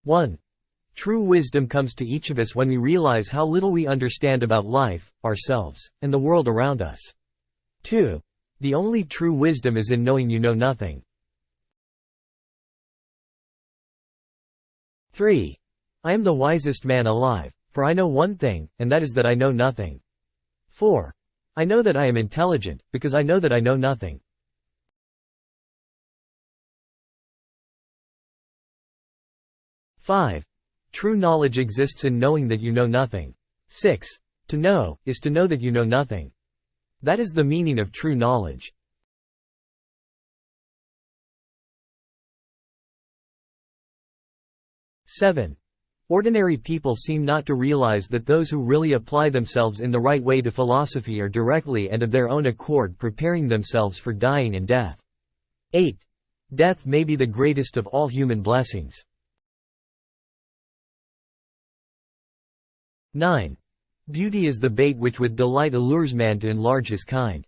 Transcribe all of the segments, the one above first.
1. True wisdom comes to each of us when we realize how little we understand about life, ourselves, and the world around us. 2. The only true wisdom is in knowing you know nothing. 3. I am the wisest man alive, for I know one thing, and that is that I know nothing. 4. I know that I am intelligent, because I know that I know nothing. 5. True knowledge exists in knowing that you know nothing. 6. To know, is to know that you know nothing. That is the meaning of true knowledge. 7. Ordinary people seem not to realize that those who really apply themselves in the right way to philosophy are directly and of their own accord preparing themselves for dying and death. 8. Death may be the greatest of all human blessings. 9. Beauty is the bait which with delight allures man to enlarge his kind.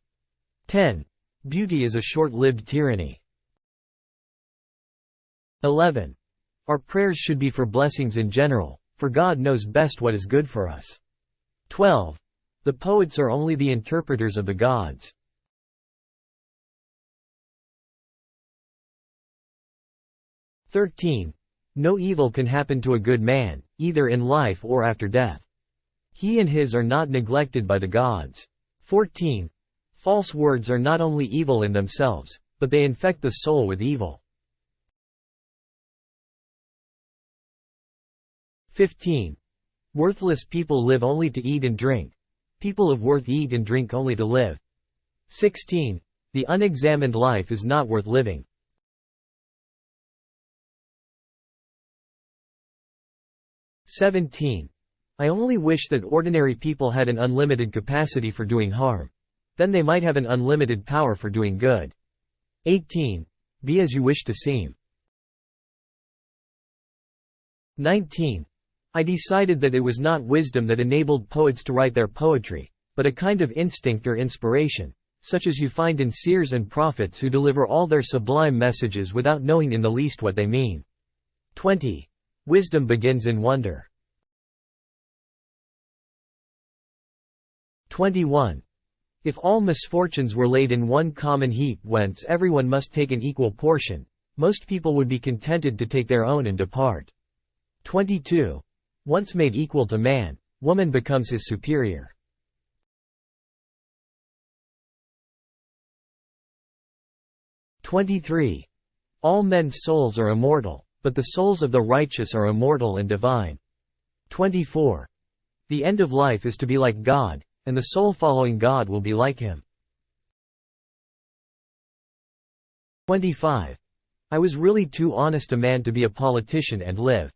10. Beauty is a short-lived tyranny. 11. Our prayers should be for blessings in general, for God knows best what is good for us. 12. The poets are only the interpreters of the gods. 13. No evil can happen to a good man, either in life or after death. He and his are not neglected by the gods. 14. False words are not only evil in themselves, but they infect the soul with evil. 15. Worthless people live only to eat and drink. People of worth eat and drink only to live. 16. The unexamined life is not worth living. 17. I only wish that ordinary people had an unlimited capacity for doing harm. Then they might have an unlimited power for doing good. 18. Be as you wish to seem. 19. I decided that it was not wisdom that enabled poets to write their poetry, but a kind of instinct or inspiration, such as you find in seers and prophets who deliver all their sublime messages without knowing in the least what they mean. 20. Wisdom begins in wonder. 21. If all misfortunes were laid in one common heap whence everyone must take an equal portion, most people would be contented to take their own and depart. 22. Once made equal to man, woman becomes his superior. 23. All men's souls are immortal, but the souls of the righteous are immortal and divine. 24. The end of life is to be like God, and the soul following God will be like him. 25. I was really too honest a man to be a politician and live.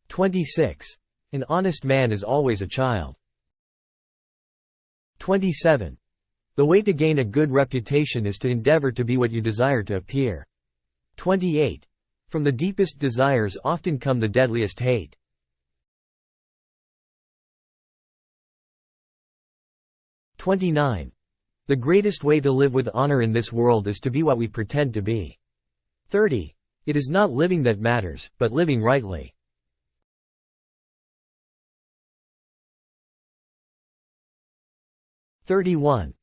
26. An honest man is always a child. 27. The way to gain a good reputation is to endeavor to be what you desire to appear. 28. From the deepest desires often come the deadliest hate. 29. The greatest way to live with honor in this world is to be what we pretend to be. 30. It is not living that matters, but living rightly. 31.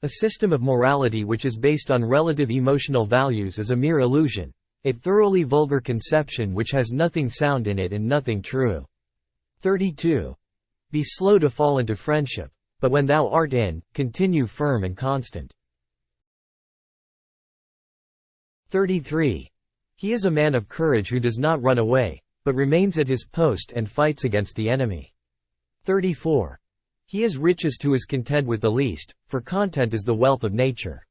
A system of morality which is based on relative emotional values is a mere illusion, a thoroughly vulgar conception which has nothing sound in it and nothing true. 32. Be slow to fall into friendship, but when thou art in, continue firm and constant. 33. He is a man of courage who does not run away, but remains at his post and fights against the enemy. 34. He is richest who is content with the least, for content is the wealth of nature.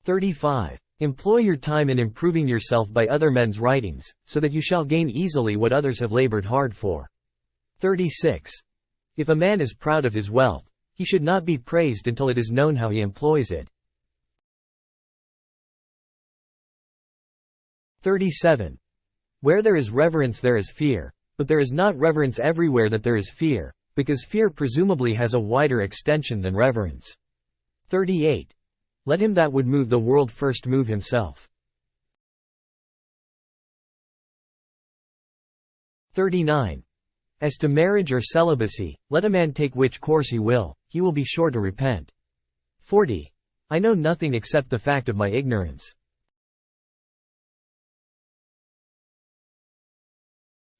35. Employ your time in improving yourself by other men's writings, so that you shall gain easily what others have labored hard for. 36. If a man is proud of his wealth, he should not be praised until it is known how he employs it. 37. Where there is reverence there is fear. But there is not reverence everywhere that there is fear, because fear presumably has a wider extension than reverence. 38. Let him that would move the world first move himself. 39. As to marriage or celibacy, let a man take which course he will be sure to repent. 40. I know nothing except the fact of my ignorance.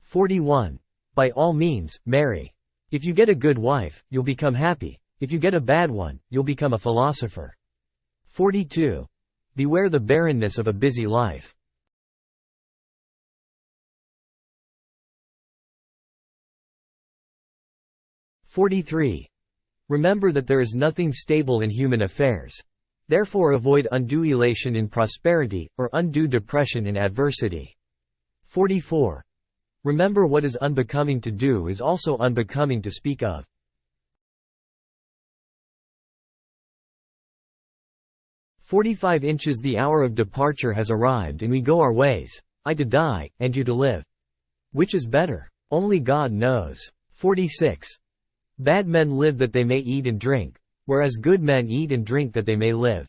41. By all means, marry. If you get a good wife, you'll become happy. If you get a bad one, you'll become a philosopher. 42. Beware the barrenness of a busy life. 43. Remember that there is nothing stable in human affairs. Therefore avoid undue elation in prosperity, or undue depression in adversity. 44. Remember what is unbecoming to do is also unbecoming to speak of. 45 inches. The hour of departure has arrived and we go our ways, I to die, and you to live. Which is better? Only God knows. 46. Bad men live that they may eat and drink, whereas good men eat and drink that they may live.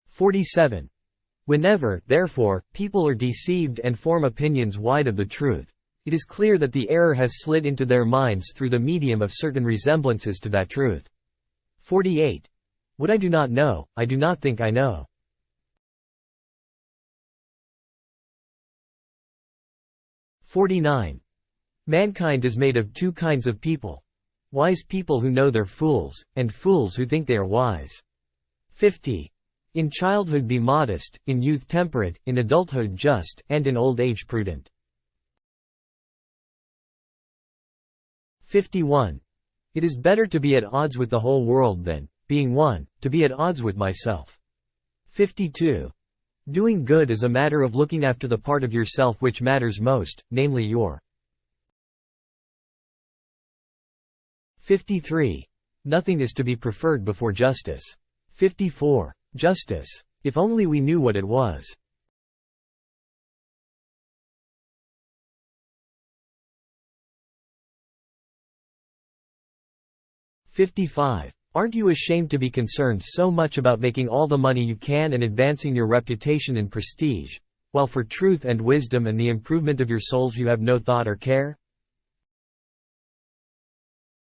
47. Whenever, therefore, people are deceived and form opinions wide of the truth, it is clear that the error has slid into their minds through the medium of certain resemblances to that truth. 48. What I do not know, I do not think I know. 49. Mankind is made of two kinds of people: wise people who know they're fools, and fools who think they are wise. 50. In childhood be modest, in youth temperate, in adulthood just, and in old age prudent. 51. It is better to be at odds with the whole world than, being one, to be at odds with myself. 52. Doing good is a matter of looking after the part of yourself which matters most, namely your. 53. Nothing is to be preferred before justice. 54. Justice. If only we knew what it was. 55. Aren't you ashamed to be concerned so much about making all the money you can and advancing your reputation and prestige, while for truth and wisdom and the improvement of your souls you have no thought or care?